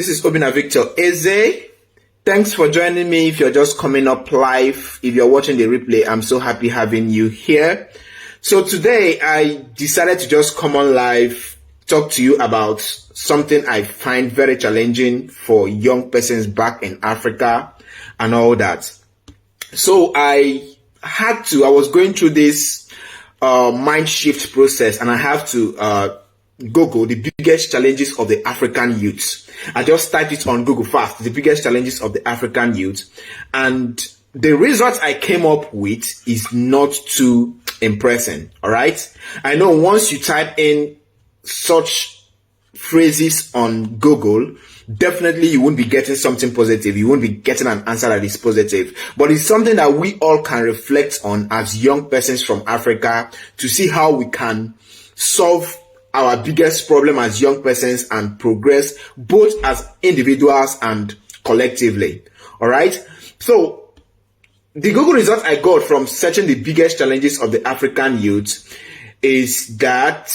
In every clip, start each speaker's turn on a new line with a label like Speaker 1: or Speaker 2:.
Speaker 1: This is Obinna Victor Eze. Thanks for joining me. If you're just coming up live, if you're watching the replay, I'm so happy having you here. So today I decided to just come on live, talk to you about something I find very challenging for young persons back in Africa and all that. So I was going through this mind shift process, and I have to Google the biggest challenges of the African youth. I just typed it on Google fast, the biggest challenges of the African youth, and the results I came up with is not too impressive. All right, I know once you type in such phrases on Google, definitely you won't be getting something positive. You won't be getting an answer that is positive, but it's something that we all can reflect on as young persons from Africa to see how we can solve our biggest problem as young persons and progress both as individuals and collectively. All right. So the Google results I got from searching the biggest challenges of the African youth is that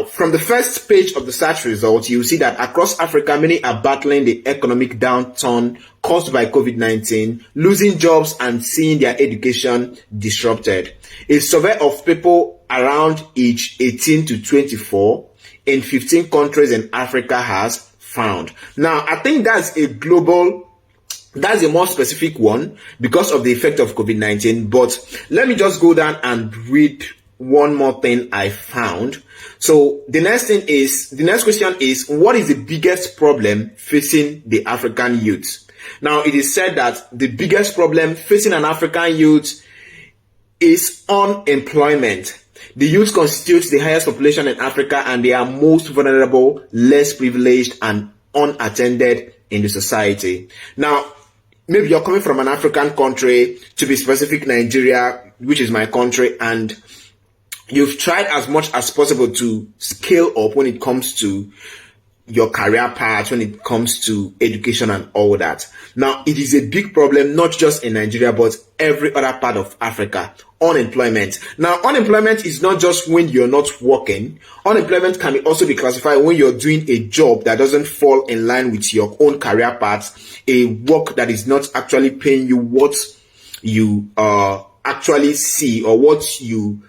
Speaker 1: from the first page of the search results, you see that across Africa, many are battling the economic downturn caused by COVID-19, losing jobs and seeing their education disrupted. A survey of people around age 18 to 24 in 15 countries in Africa has found. Now, I think that's a more specific one because of the effect of COVID-19, but let me just go down and read one more thing I found. So the next question is, what is the biggest problem facing the African youth? Now, it is said that the biggest problem facing an African youth is unemployment. The youth constitutes the highest population in Africa, and they are most vulnerable, less privileged, and unattended in the society. Now, maybe you're coming from an African country, to be specific, Nigeria, which is my country, and you've tried as much as possible to scale up when it comes to your career path, when it comes to education and all that. Now, it is a big problem, not just in Nigeria, but every other part of Africa. Unemployment. Now, unemployment is not just when you're not working. Unemployment can also be classified when you're doing a job that doesn't fall in line with your own career path, a work that is not actually paying you what you actually see or what you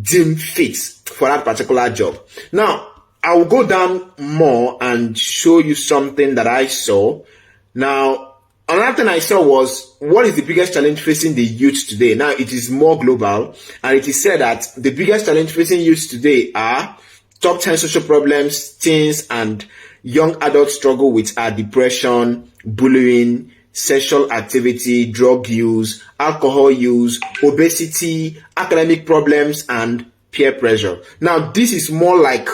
Speaker 1: deem fit for that particular job. Now, I will go down more and show you something that I saw. Now, another thing I saw was, what is the biggest challenge facing the youth today? Now, it is more global, and it is said that the biggest challenge facing youth today are top 10 social problems teens and young adults struggle with are depression, bullying, sexual activity, drug use, alcohol use, obesity, academic problems, and peer pressure. Now, this is more like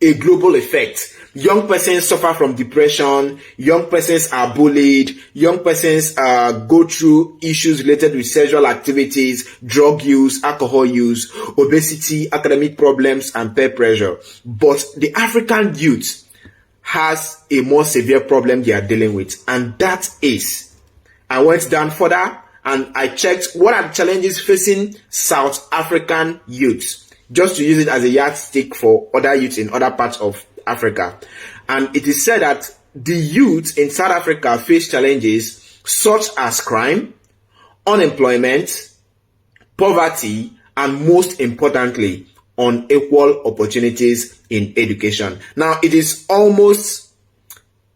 Speaker 1: a global effect. Young persons suffer from depression, young persons are bullied, young persons go through issues related with sexual activities, drug use, alcohol use, obesity, academic problems, and peer pressure. But the African youth has a more severe problem they are dealing with, and that is, I went down further and I checked what are the challenges facing South African youths, just to use it as a yardstick for other youths in other parts of Africa. And it is said that the youth in South Africa face challenges such as crime, unemployment, poverty, and most importantly, unequal opportunities in education. Now, it is almost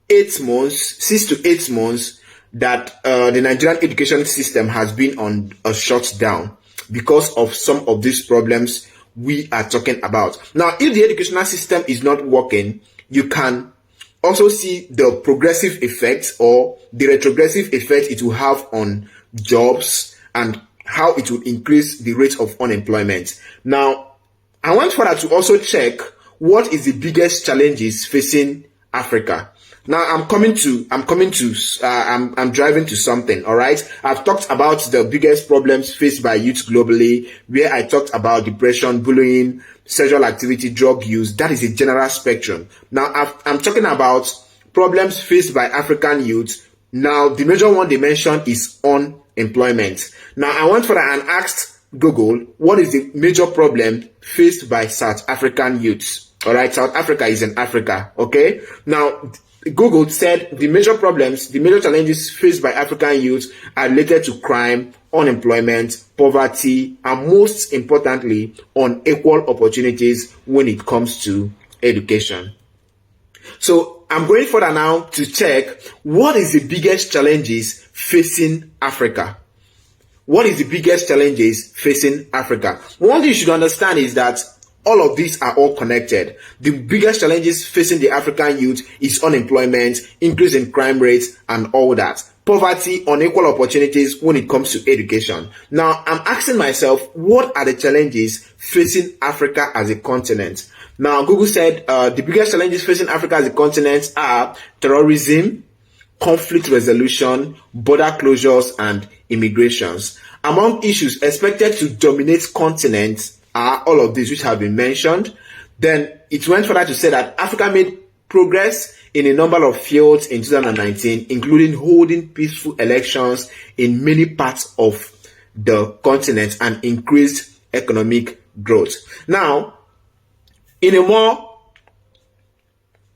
Speaker 1: 6 to 8 months that the Nigerian education system has been on a shutdown because of some of these problems we are talking about. Now, if the educational system is not working, you can also see the progressive effect or the retrogressive effect it will have on jobs and how it will increase the rate of unemployment. Now, I want further to also check what is the biggest challenges facing Africa. Now, I'm driving to something, all right? I've talked about the biggest problems faced by youth globally, where I talked about depression, bullying, sexual activity, drug use. That is a general spectrum. Now, I'm talking about problems faced by African youth. Now, the major one they mentioned is unemployment. Now, I went further and asked Google, what is the major problem faced by South African youths? All right, South Africa is in Africa. Okay, now Google said the major problems, the major challenges faced by African youth are related to crime, unemployment, poverty, and most importantly, unequal opportunities when it comes to education. So I'm going further now to check what is the biggest challenges facing Africa. What is the biggest challenges facing Africa? One thing you should understand is that all of these are all connected. The biggest challenges facing the African youth is unemployment, increase in crime rates, and all that. Poverty, unequal opportunities when it comes to education. Now, I'm asking myself, what are the challenges facing Africa as a continent? Now, Google said the biggest challenges facing Africa as a continent are terrorism, conflict resolution, border closures, and immigrations. Among issues expected to dominate continents are all of these which have been mentioned. Then it went further to say that Africa made progress in a number of fields in 2019, including holding peaceful elections in many parts of the continent and increased economic growth. Now, in a more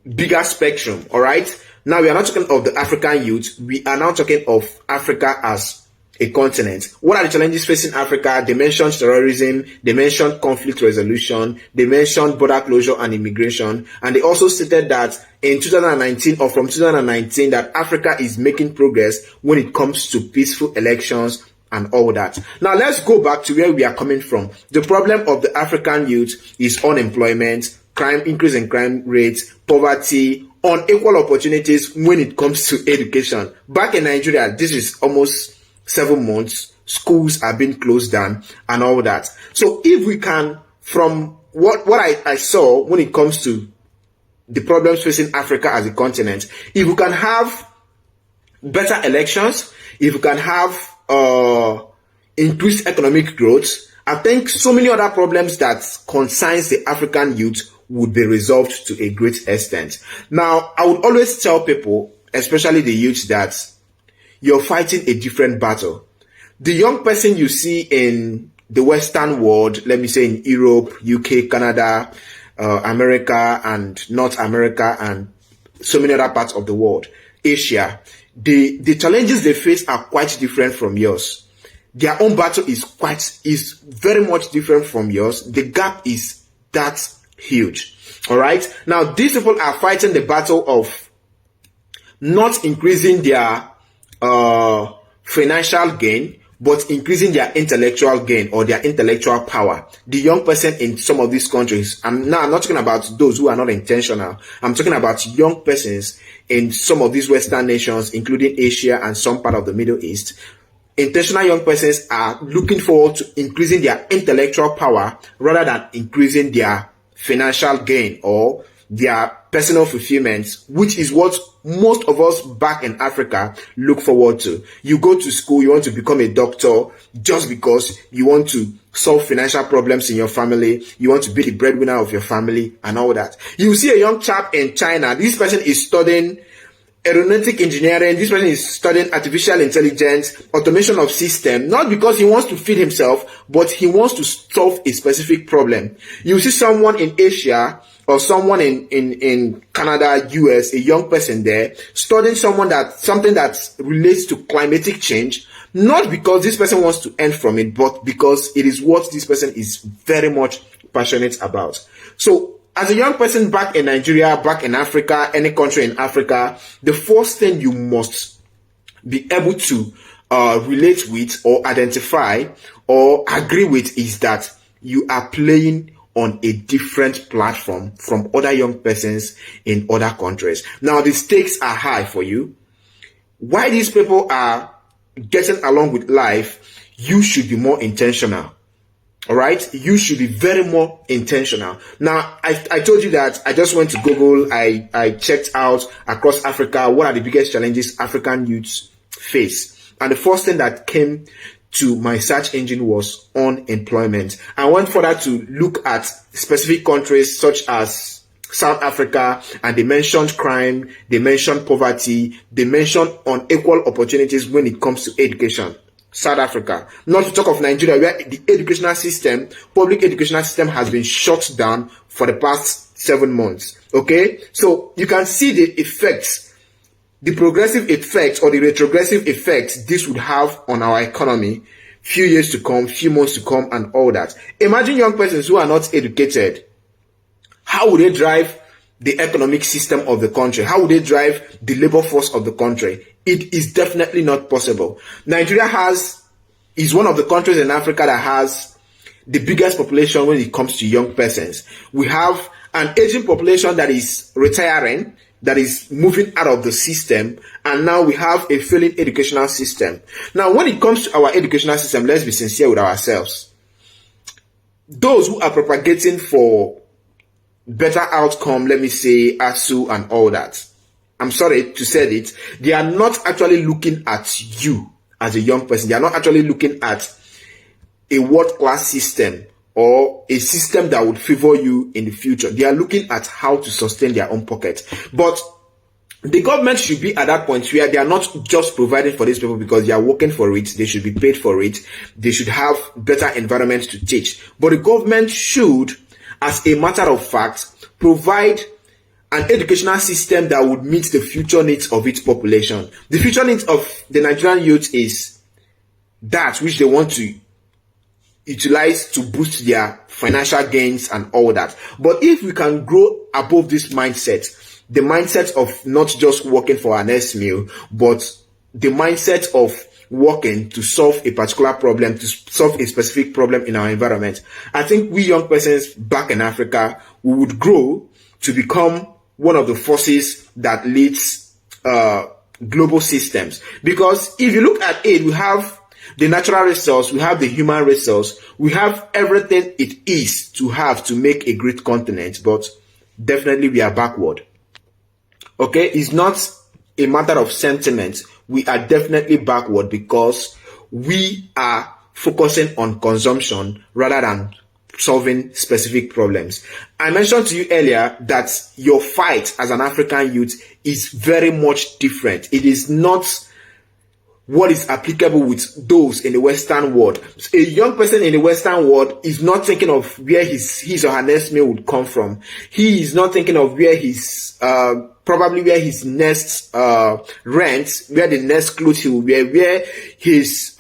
Speaker 1: bigger spectrum, all right? Now we are not talking of the African youth, we are now talking of Africa as a continent. What are the challenges facing Africa? They mentioned terrorism, they mentioned conflict resolution, they mentioned border closure and immigration, and they also stated that in 2019 or from 2019 that Africa is making progress when it comes to peaceful elections and all that. Now let's go back to where we are coming from. The problem of the African youth is unemployment, crime, increase in crime rates, poverty, unequal opportunities when it comes to education. Back in Nigeria, this is almost 7 months, schools are being closed down and all that. So if we can, from what I saw when it comes to the problems facing Africa as a continent, if we can have better elections, if we can have increased economic growth, I think so many other problems that concerns the African youth would be resolved to a great extent. Now, I would always tell people, especially the youth, that you're fighting a different battle. The young person you see in the Western world, let me say in Europe, UK, Canada, America, and North America, and so many other parts of the world, Asia, the challenges they face are quite different from yours. Their own battle is very much different from yours. The gap is that huge. All right. Now, these people are fighting the battle of not increasing their financial gain, but increasing their intellectual gain or their intellectual power. The young person in some of these countries, I'm not talking about those who are not intentional. I'm talking about young persons in some of these Western nations, including Asia and some part of the Middle East. Intentional young persons are looking forward to increasing their intellectual power rather than increasing their financial gain or their personal fulfillment, which is what most of us back in Africa look forward to. You go to school, you want to become a doctor just because you want to solve financial problems in your family, you want to be the breadwinner of your family and all that. You see a young chap in China, this person is studying aeronautic engineering, this person is studying artificial intelligence, automation of system, not because he wants to feed himself, but he wants to solve a specific problem. You see someone in Asia or someone in Canada, US, a young person there, studying something that relates to climatic change, not because this person wants to earn from it, but because it is what this person is very much passionate about. So, as a young person back in Nigeria, back in Africa, any country in Africa, the first thing you must be able to relate with or identify or agree with is that you are playing on a different platform from other young persons in other countries. Now, the stakes are high for you. Why these people are getting along with life, you should be more intentional. All right, you should be very more intentional. Now, I told you that I just went to Google. I checked out across Africa, what are the biggest challenges African youths face? And the first thing that came to my search engine was unemployment. I went further to look at specific countries such as South Africa, and they mentioned crime, they mentioned poverty, they mentioned unequal opportunities when it comes to education. South Africa, not to talk of Nigeria, where the educational system, public educational system has been shut down for the past 7 months. Okay, so you can see the effects, the progressive effects or the retrogressive effects this would have on our economy few years to come, few months to come, and all that. Imagine young persons who are not educated. How would they drive the economic system of the country? How would they drive the labor force of the country? It is definitely not possible. Nigeria is one of the countries in Africa that has the biggest population when it comes to young persons. We have an aging population that is retiring, that is moving out of the system, and now we have a failing educational system. Now, when it comes to our educational system, let's be sincere with ourselves. Those who are propagating for better outcome, let me say ASU and all that, I'm sorry to say it, they are not actually looking at you as a young person. They are not actually looking at a world-class system or a system that would favor you in the future. They are looking at how to sustain their own pocket. But the government should be at that point where they are not just providing for these people because they are working for it. They should be paid for it. They should have better environments to teach. But the government should, as a matter of fact, provide an educational system that would meet the future needs of its population. The future needs of the Nigerian youth is that which they want to utilize to boost their financial gains and all that. But if we can grow above this mindset, the mindset of not just working for our next meal, but the mindset of working to solve a particular problem, to solve a specific problem in our environment, I think we young persons back in Africa, we would grow to become one of the forces that leads global systems. Because if you look at it, we have the natural resource, we have the human resource, we have everything it is to have to make a great continent, but definitely we are backward. Okay, it's not a matter of sentiment. We are definitely backward because we are focusing on consumption rather than solving specific problems. I mentioned to you earlier that your fight as an African youth is very much different. It is not what is applicable with those in the Western world. A young person in the Western world is not thinking of where his or her next meal would come from. He is not thinking of where probably where his next rent, where the next clothes he will wear, where his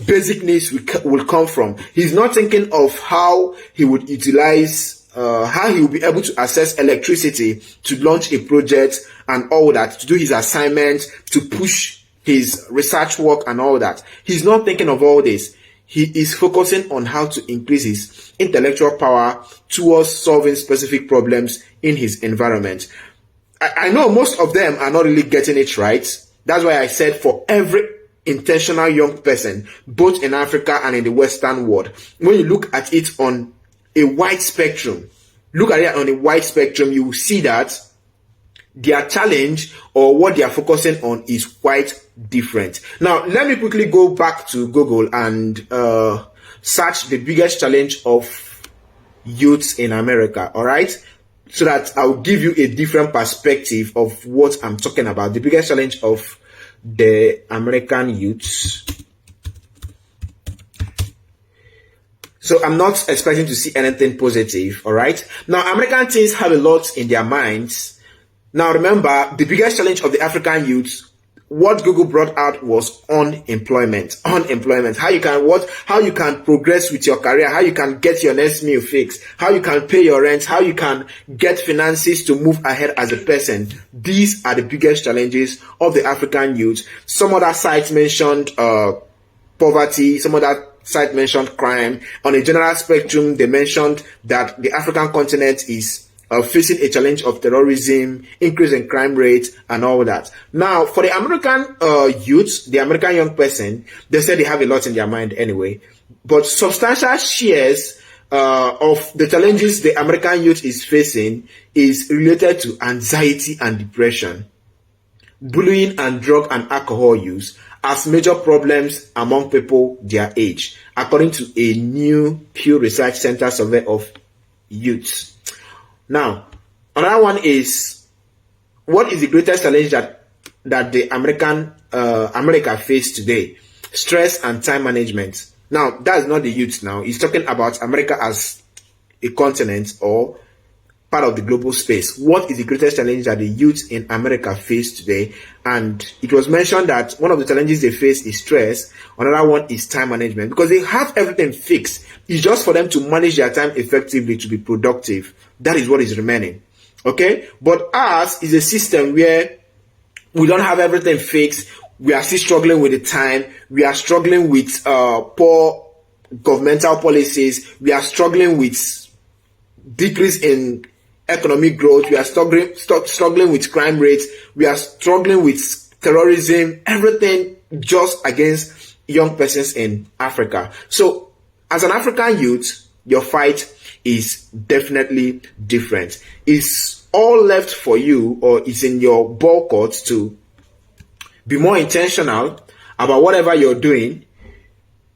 Speaker 1: basic needs will come from. He's not thinking of how he would utilize, how he will be able to access electricity to launch a project and all that, to do his assignments, to push his research work and all that. He's not thinking of all this. He is focusing on how to increase his intellectual power towards solving specific problems in his environment. I know most of them are not really getting it right. That's why I said for every intentional young person, both in Africa and in the Western world, when you look at it on a wide spectrum, you will see that their challenge or what they are focusing on is quite different. Now, let me quickly go back to Google and search the biggest challenge of youths in America, all right? So that I'll give you a different perspective of what I'm talking about. The biggest challenge of the American youths. So I'm not expecting to see anything positive, all right? Now, American teens have a lot in their minds. Now, remember, the biggest challenge of the African youth, what Google brought out was unemployment. How you can progress with your career, how you can get your next meal fixed, how you can pay your rent, how you can get finances to move ahead as a person. These are the biggest challenges of the African youth. Some other sites mentioned poverty, some other site mentioned crime. On a general spectrum, they mentioned that the African continent is facing a challenge of terrorism, increase in crime rate, and all that. Now, for the American youth, the American young person, they said they have a lot in their mind anyway. But substantial shares of the challenges the American youth is facing is related to anxiety and depression, bullying and drug and alcohol use as major problems among people their age, according to a new Pew Research Center survey of youths. Now, another one is, what is the greatest challenge that the America face today? Stress and time management. Now, that's not the youth now. He's talking about America as a continent or part of the global space. What is the greatest challenge that the youth in America face today? And it was mentioned that one of the challenges they face is stress. Another one is time management, because they have everything fixed. It's just for them to manage their time effectively to be productive. That is what is remaining. Okay? But ours is a system where we don't have everything fixed. We are still struggling with the time. We are struggling with poor governmental policies. We are struggling with decrease in economic growth. We are struggling with crime rates. We are struggling with terrorism. Everything just against young persons in Africa. So as an African youth, your fight is definitely different. It's all left for you, or it's in your ball court to be more intentional about whatever you're doing.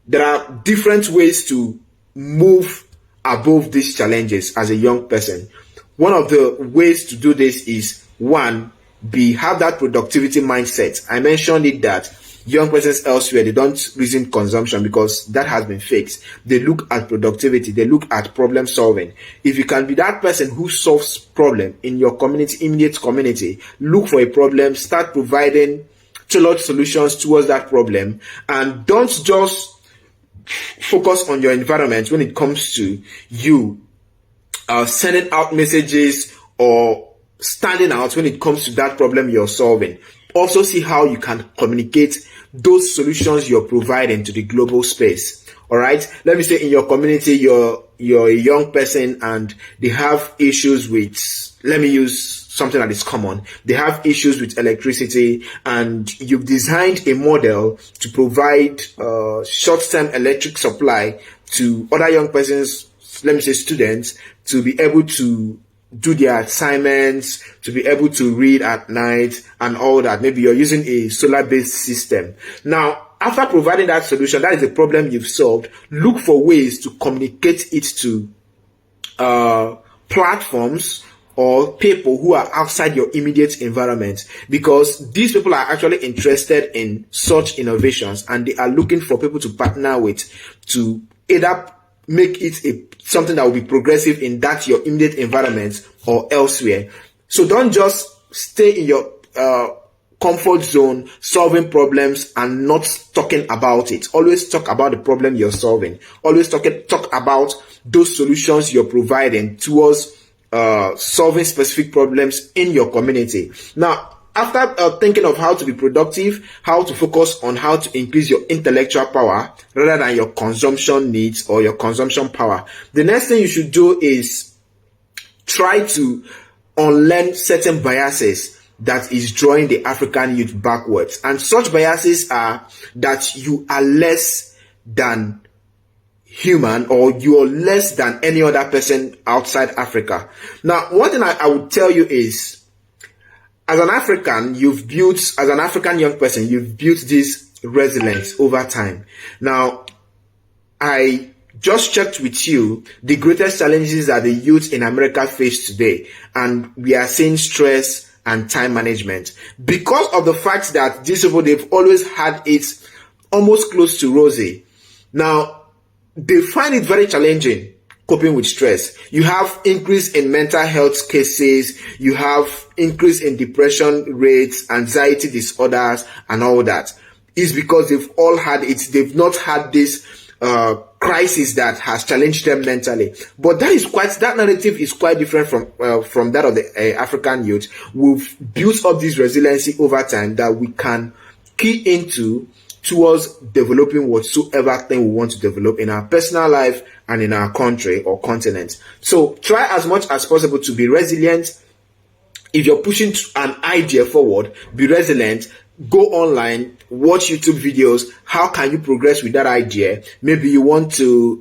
Speaker 1: There are different ways to move above these challenges as a young person. One of the ways to do this is, one, have that productivity mindset. I mentioned it that young persons elsewhere, they don't reason consumption because that has been fixed. They look at productivity. They look at problem solving. If you can be that person who solves problem in your community, immediate community, look for a problem, start providing tailored solutions towards that problem, and don't just focus on your environment when it comes to you sending out messages or standing out when it comes to that problem you're solving. Also see how you can communicate those solutions you're providing to the global space. All right. Let me say in your community, you're a young person and they have issues with, let me use something that is common. They have issues with electricity, and you've designed a model to provide short-term electric supply to other young persons, let me say students, to be able to do their assignments, to be able to read at night and all that. Maybe you're using a solar-based system. Now, after providing that solution, that is a problem you've solved. Look for ways to communicate it to platforms or people who are outside your immediate environment, because these people are actually interested in such innovations and they are looking for people to partner with to either make it something that will be progressive in that your immediate environment or elsewhere. So don't just stay in your comfort zone solving problems and not talking about it. Always talk about the problem you're solving. Always talk about those solutions you're providing towards solving specific problems in your community. Now, after thinking of how to be productive, how to focus on how to increase your intellectual power rather than your consumption needs or your consumption power, the next thing you should do is try to unlearn certain biases that is drawing the African youth backwards. And such biases are that you are less than human, or you're less than any other person outside Africa. Now, one thing I would tell you is, as an African young person, you've built this resilience over time. Now, I just checked with you the greatest challenges that the youth in America face today, and we are seeing stress and time management because of the fact that these people, they've always had it almost close to rosy. Now, they find it very challenging coping with stress. You have increase in mental health cases, you have increase in depression rates, anxiety disorders, and all that. It's because they've all had it. They've not had this crisis that has challenged them mentally. But that narrative is quite different from that of the African youth. We've built up this resiliency over time that we can key into towards developing whatsoever thing we want to develop in our personal life and in our country or continent. So try as much as possible to be resilient. If you're pushing an idea forward, be resilient. Go online, watch YouTube videos. How can you progress with that idea? Maybe you want to,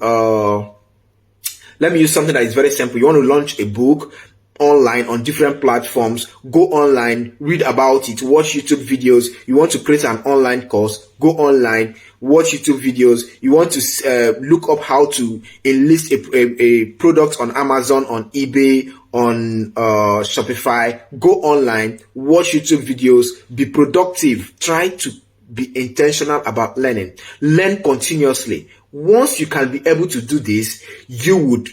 Speaker 1: let me use something that is very simple. You want to launch a book online on different platforms. Go online, read about it, watch YouTube videos. You want to create an online course, go online, watch YouTube videos. You want to look up how to enlist a product on Amazon, on eBay, on Shopify. Go online, watch YouTube videos, be productive. Try to be intentional about learning. Learn continuously. Once you can be able to do this, you would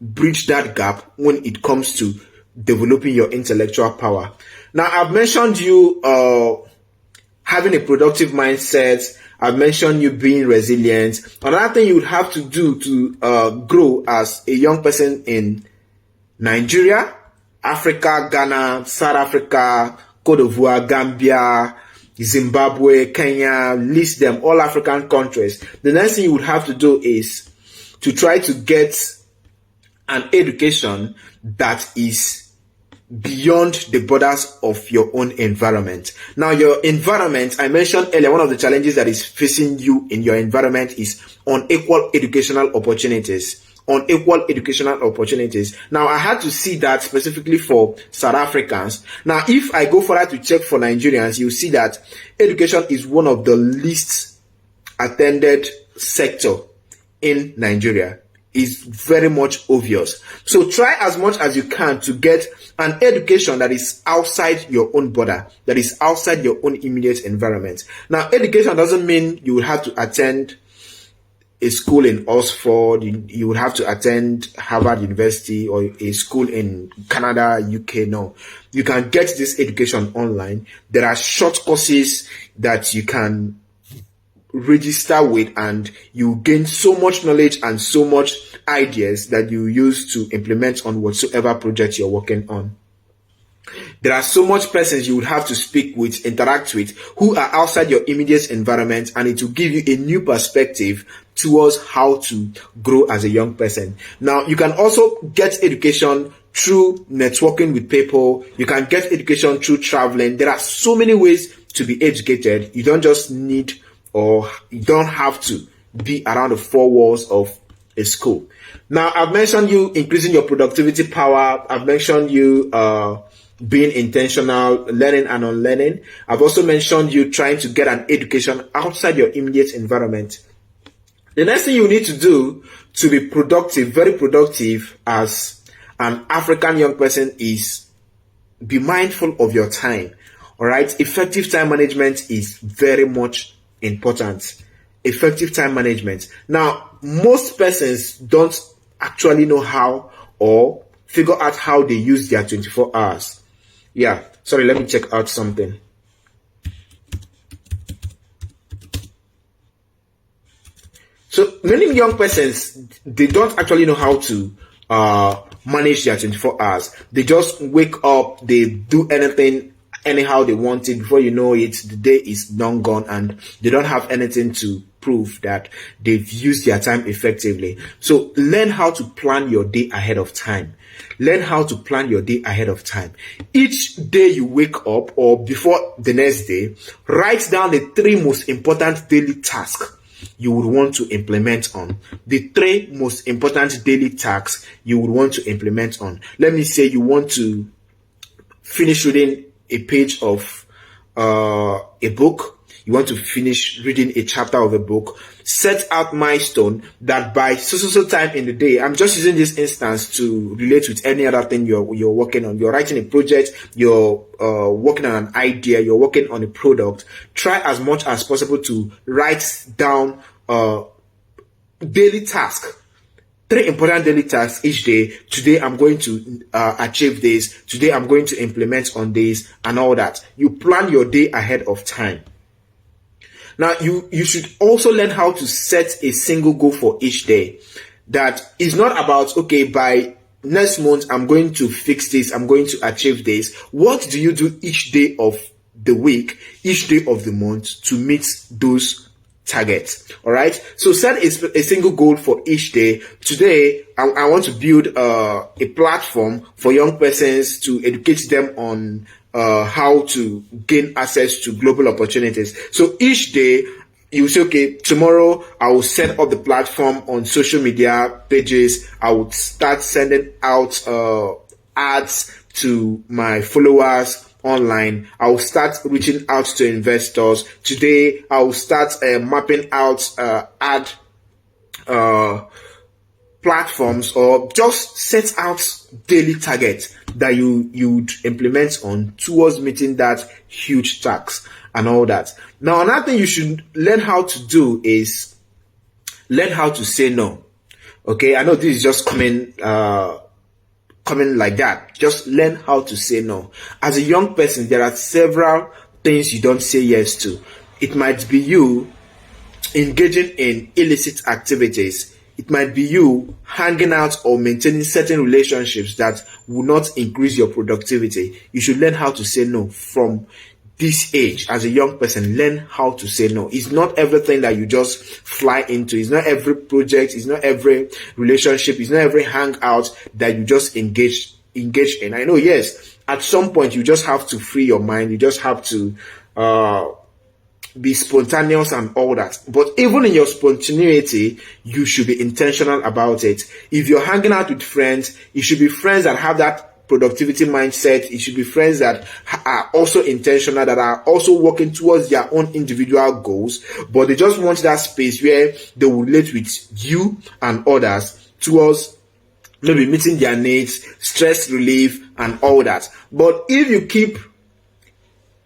Speaker 1: bridge that gap when it comes to developing your intellectual power. Now, I've mentioned you having a productive mindset. I've mentioned you being resilient. Another thing you would have to do to grow as a young person in Nigeria, Africa, Ghana, South Africa, Cote d'Ivoire, Gambia, Zimbabwe, Kenya, list them, all African countries. The next thing you would have to do is to try to get an education that is beyond the borders of your own environment. Now, your environment, I mentioned earlier, one of the challenges that is facing you in your environment is unequal educational opportunities. Unequal educational opportunities. Now, I had to see that specifically for South Africans. Now, if I go further to check for Nigerians, you see that education is one of the least attended sector in Nigeria. Is very much obvious. So try as much as you can to get an education that is outside your own border, that is outside your own immediate environment. Now, education doesn't mean you will have to attend a school in Oxford, you would have to attend Harvard University or a school in Canada, UK. No, you can get this education online. There are short courses that you can register with, and you gain so much knowledge and so much ideas that you use to implement on whatsoever project you're working on. There are so much persons you would have to speak with, interact with, who are outside your immediate environment, and it will give you a new perspective towards how to grow as a young person. Now, you can also get education through networking with people. You can get education through traveling. There are so many ways to be educated. You don't just need, or you don't have to be around the four walls of a school. Now, I've mentioned you increasing your productivity power. I've mentioned you being intentional, learning and unlearning. I've also mentioned you trying to get an education outside your immediate environment. The next thing you need to do to be productive, very productive as an African young person, is be mindful of your time. All right. Effective time management is very much important. Effective time management. Now, most persons don't actually know how or figure out how they use their 24 hours. Yeah, sorry, let me check out something. So many young persons, they don't actually know how to manage their 24 hours. They just wake up, they do anything anyhow they want it. Before you know it, the day is long gone, and they don't have anything to prove that they've used their time effectively. So learn how to plan your day ahead of time. Learn how to plan your day ahead of time. Each day you wake up, or before the next day, write down the 3 most important daily tasks you would want to implement on. The 3 most important daily tasks you would want to implement on. Let me say you want to finish reading a page of a book. You want to finish reading a chapter of a book. Set out milestone that by so time in the day. I'm just using this instance to relate with any other thing you're working on. You're writing a project, you're working on an idea, you're working on a product. Try as much as possible to write down daily tasks. 3 important daily tasks each day. Today I'm going to achieve this. Today I'm going to implement on this, and all that. You plan your day ahead of time. Now, you should also learn how to set a single goal for each day. That is not about, okay, by next month I'm going to fix this, I'm going to achieve this. What do you do each day of the week, each day of the month to meet those targets? All right. So set a single goal for each day. Today, I want to build a platform for young persons to educate them on how to gain access to global opportunities. So each day you say, okay, tomorrow I will set up the platform on social media pages. I would start sending out ads to my followers online. I will start reaching out to investors. Today I will start mapping out ad platforms, or just set out daily targets that you'd implement on towards meeting that huge task and all that. Now, another thing you should learn how to do is learn how to say no. Okay, I know this is just coming like that. Just learn how to say no. As a young person, there are several things you don't say yes to. It might be you engaging in illicit activities. It might be you hanging out or maintaining certain relationships that will not increase your productivity. You should learn how to say no from this age. As a young person, learn how to say no. It's not everything that you just fly into. It's not every project. It's not every relationship. It's not every hangout that you just engage in. I know, yes, at some point you just have to free your mind. You just have to be spontaneous and all that. But even in your spontaneity, you should be intentional about it. If you're hanging out with friends, it should be friends that have that productivity mindset. It should be friends that are also intentional, that are also working towards their own individual goals, but they just want that space where they will relate with you and others towards maybe meeting their needs, stress relief, and all that. But if you keep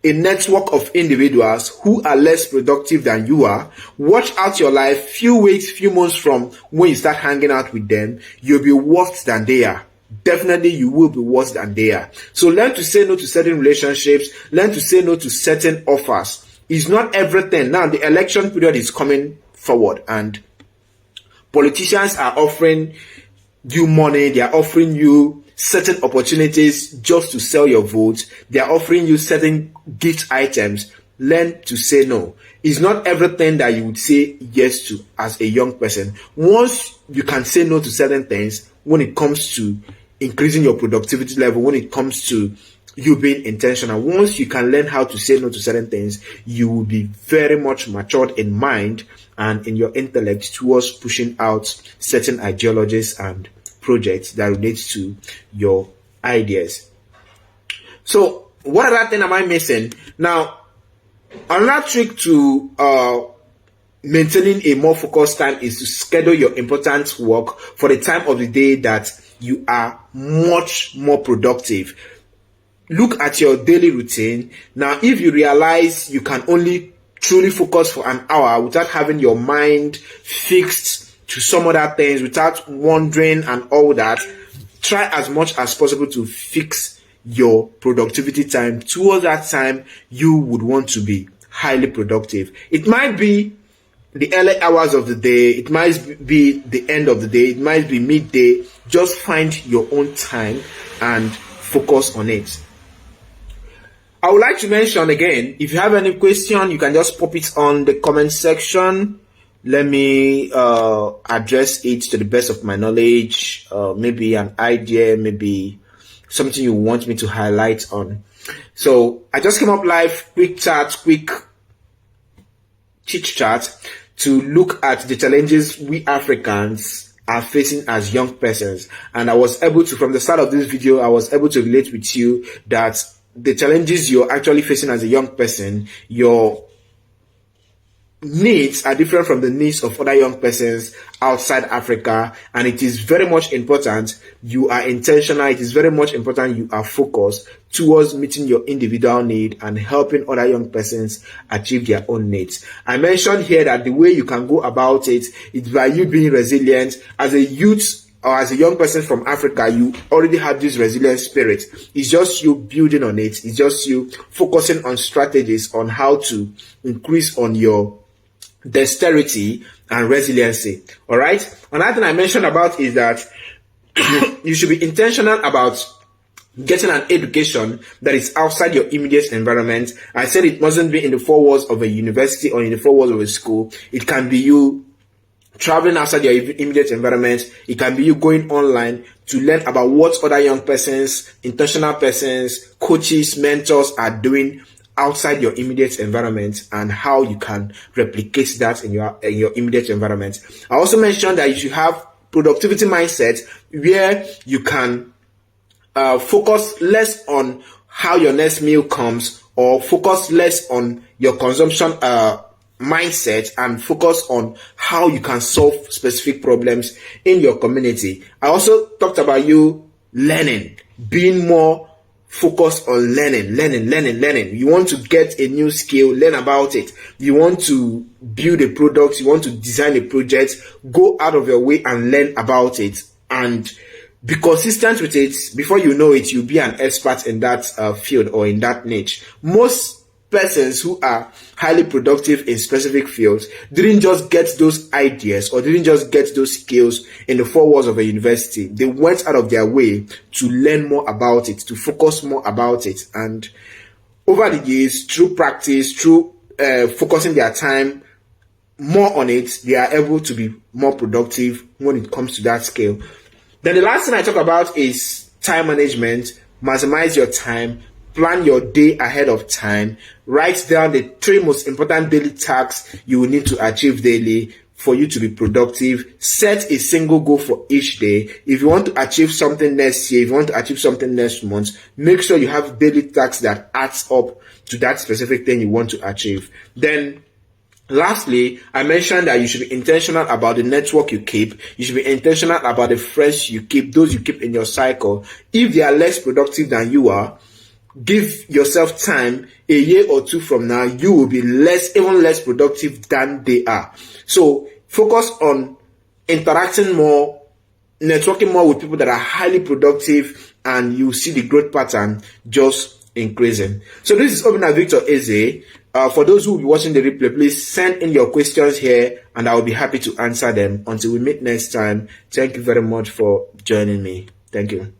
Speaker 1: a network of individuals who are less productive than you are, watch out your life few weeks, few months from when you start hanging out with them, you'll be worse than they are. Definitely you will be worse than they are. So learn to say no to certain relationships, learn to say no to certain offers. It's not everything. Now the election period is coming forward and politicians are offering you money, they are offering you certain opportunities just to sell your vote. They are offering you certain gift items. Learn to say no. It's not everything that you would say yes to as a young person. Once you can say no to certain things, when it comes to increasing your productivity level, when it comes to you being intentional, once you can learn how to say no to certain things, you will be very much matured in mind and in your intellect towards pushing out certain ideologies and projects that relate to your ideas. So what other thing am I missing? Now, another trick to maintaining a more focused time is to schedule your important work for the time of the day that you are much more productive. Look at your daily routine. Now, if you realize you can only truly focus for an hour without having your mind fixed to some other things, without wandering and all that, try as much as possible to fix your productivity time towards that time you would want to be highly productive. It might be the early hours of the day, it might be the end of the day, it might be midday. Just find your own time and focus on it. I would like to mention again, if you have any question, you can just pop it on the comment section. Let me address it to the best of my knowledge. Maybe an idea, maybe something you want me to highlight on. So I just came up live, quick chit chat to look at the challenges we Africans are facing as young persons. And I was able to, from the start of this video, I was able to relate with you that the challenges you're actually facing as a young person, your needs are different from the needs of other young persons outside Africa, and it is very much important you are intentional. It is very much important you are focused towards meeting your individual need and helping other young persons achieve their own needs. I mentioned here that the way you can go about it is by you being resilient. As a youth or as a young person from Africa, you already have this resilient spirit. It's just you building on it. It's just you focusing on strategies on how to increase on your dexterity and resiliency. All right. Another thing I mentioned about is that you should be intentional about getting an education that is outside your immediate environment. I said it mustn't be in the four walls of a university or in the four walls of a school. It can be you traveling outside your immediate environment. It can be you going online to learn about what other young persons, intentional persons, coaches, mentors are doing outside your immediate environment and how you can replicate that in your immediate environment. I also mentioned that you should have productivity mindset where you can focus less on how your next meal comes, or focus less on your consumption mindset and focus on how you can solve specific problems in your community. I also talked about you learning, being more focus on learning. You want to get a new skill, learn about it. You want to build a product, you want to design a project, go out of your way and learn about it and be consistent with it. Before you know it, you'll be an expert in that field or in that niche. Most persons who are highly productive in specific fields didn't just get those ideas or didn't just get those skills in the four walls of a university. They went out of their way to learn more about it, to focus more about it. And over the years, through practice, through focusing their time more on it, they are able to be more productive when it comes to that skill. Then the last thing I talk about is time management. Maximize your time. Plan your day ahead of time. Write down the 3 most important daily tasks you will need to achieve daily for you to be productive. Set a single goal for each day. If you want to achieve something next year, if you want to achieve something next month, make sure you have daily tasks that adds up to that specific thing you want to achieve. Then lastly, I mentioned that you should be intentional about the network you keep. You should be intentional about the friends you keep, those you keep in your cycle. If they are less productive than you are, give yourself time. A year or 2 from now, you will be even less productive than they are. So focus on interacting more, networking more with people that are highly productive, and you see the growth pattern just increasing. So this is Obinna Victor Eze. For those who will be watching the replay, please send in your questions here and I will be happy to answer them. Until we meet next time, thank you very much for joining me. Thank you.